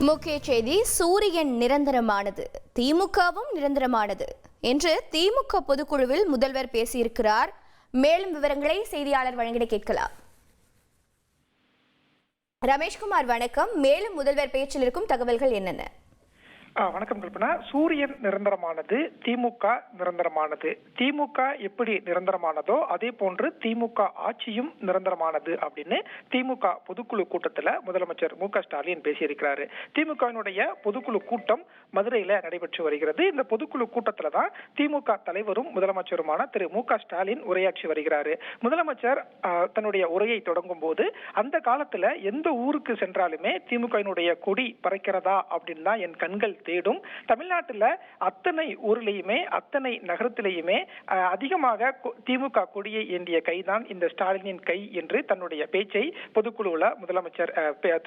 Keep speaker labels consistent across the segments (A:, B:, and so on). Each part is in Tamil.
A: முக்கிய செய்தி. சூரியன் நிரந்தரமானது, திமுகவும் நிரந்தரமானது என்று திமுக பொதுக்குழுவில் முதல்வர் பேசியிருக்கிறார். மேலும் விவரங்களை செய்தியாளர் வழங்கிட கேட்கலாம். ரமேஷ்குமார் வணக்கம். மேலும் முதல்வர் பேச்சில் இருக்கும் தகவல்கள் என்னென்ன?
B: வணக்கம் கல்பனா. சூரியன் நிரந்தரமானது, திமுக நிரந்தரமானது. திமுக எப்படி நிரந்தரமானதோ அதே போன்று திமுக ஆட்சியும் நிரந்தரமானது அப்படின்னு திமுக பொதுக்குழு கூட்டத்தில் முதலமைச்சர் மு.க.ஸ்டாலின் பேசியிருக்கிறாரு. திமுகவினுடைய பொதுக்குழு கூட்டம் மதுரையில நடைபெற்று வருகிறது. இந்த பொதுக்குழு கூட்டத்தில் தான் திமுக தலைவரும் முதலமைச்சருமான திரு மு.க.ஸ்டாலின் உரையாற்றி வருகிறாரு. முதலமைச்சர் தன்னுடைய உரையை தொடங்கும் போது அந்த காலத்துல எந்த ஊருக்கு சென்றாலுமே திமுகவினுடைய கொடி பறக்கிறதா அப்படின்னு தான் என் கண்கள் தேடும். தமிழ்நாட்டில் அத்தனை ஊரிலேயுமே அத்தனை நகரத்திலேயுமே அதிகமாக திமுக கொடியை ஏந்திய கைதான் இந்த ஸ்டாலினின் கை என்று தன்னுடைய பேச்சை பொதுக்குழுவில் முதலமைச்சர்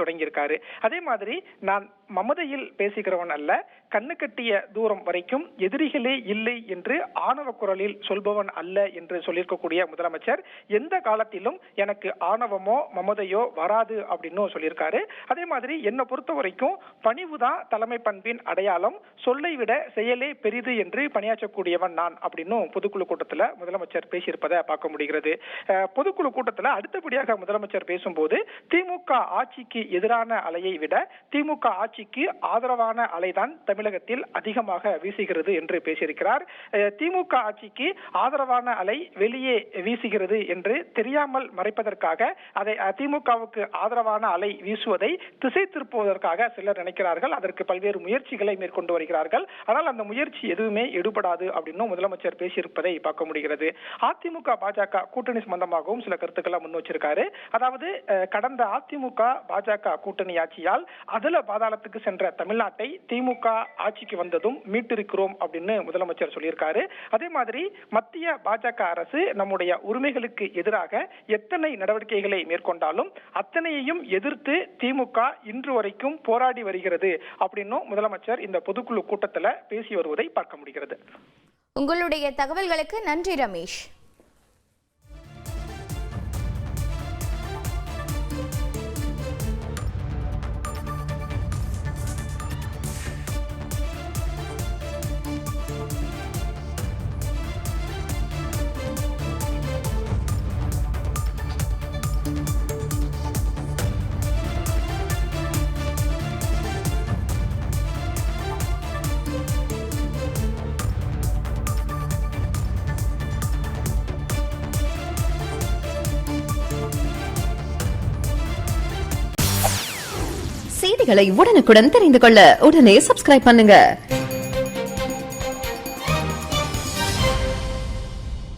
B: தொடங்கியிருக்காரு. அதே மாதிரி நான் மமதையில் பேசுகிறவன் அல்ல, கண்ணு கட்டிய தூரம் வரைக்கும் எதிரிகளே இல்லை என்று ஆணவ குரலில் சொல்பவன் அல்ல என்று சொல்லியிருக்கக்கூடிய முதலமைச்சர் எந்த காலத்திலும் எனக்கு ஆணவமோ மமதையோ வராது அப்படின்னு சொல்லியிருக்காரு. அதே மாதிரி என்னை பொறுத்த வரைக்கும் பணிவுதான் தலைமை பண்பின் அடையாளம், சொல்லை விட செயலே பெரிது என்று பணியாற்றக்கூடியவன் நான் அப்படின்னு பொதுக்குழு கூட்டத்தில் முதலமைச்சர் பேசியிருப்பதை பார்க்க முடிகிறது. பொதுக்குழு கூட்டத்தில் அடுத்தபடியாக முதலமைச்சர் பேசும்போது திமுக ஆட்சிக்கு எதிரான அலையை விட திமுக ஆட்சிக்கு ஆதரவான அலைதான் தமிழகத்தில் அதிகமாக வீசுகிறது என்று பேசியிருக்கிறார். திமுக ஆட்சிக்கு ஆதரவான அலை வெளியே வீசுகிறது என்று தெரியாமல் மறைப்பதற்காக அதை திமுகவுக்கு ஆதரவான அலை வீசுவதை திசை திருப்புவதற்காக சிலர் நினைக்கிறார்கள். அதற்கு பல்வேறு முயற்சிகளை மேற்கொண்டு வருகிறார்கள். ஆனால் அந்த முயற்சி எதுவுமே எடுபடாது அப்படின்னு முதலமைச்சர் பேசியிருப்பதை பார்க்க முடிகிறது. அதிமுக பாஜக கூட்டணி சம்பந்தமாகவும் சில கருத்துக்களை முன் வச்சிருக்காரு. அதாவது கடந்த அதிமுக பாஜக கூட்டணி ஆட்சியால் அதுல பாதாளத்துக்கு சென்ற தமிழ்நாட்டை திமுக ஆட்சிக்கு வந்ததும் மீட்டிருக்கிறோம் அப்படின்னு முதலமைச்சர் சொல்லியிருக்காரு. அதே மாதிரி மத்திய பாஜக அரசு நம்முடைய உரிமைகளுக்கு எதிராக எத்தனை நடவடிக்கைகளை மேற்கொண்டாலும் அத்தனையையும் எதிர்த்து திமுக இன்று வரைக்கும் போராடி வருகிறது அப்படின்னு முதலமைச்சர் இந்த பொதுக்குழு கூட்டத்தில் பேசி வருவதை பார்க்க முடிகிறது.
A: உங்களுடைய தகவல்களுக்கு நன்றி ரமேஷ்.
C: செய்திகளை உடனுக்குடன் தெரிந்து கொள்ள உடனே சப்ஸ்கிரைப் பண்ணுங்க.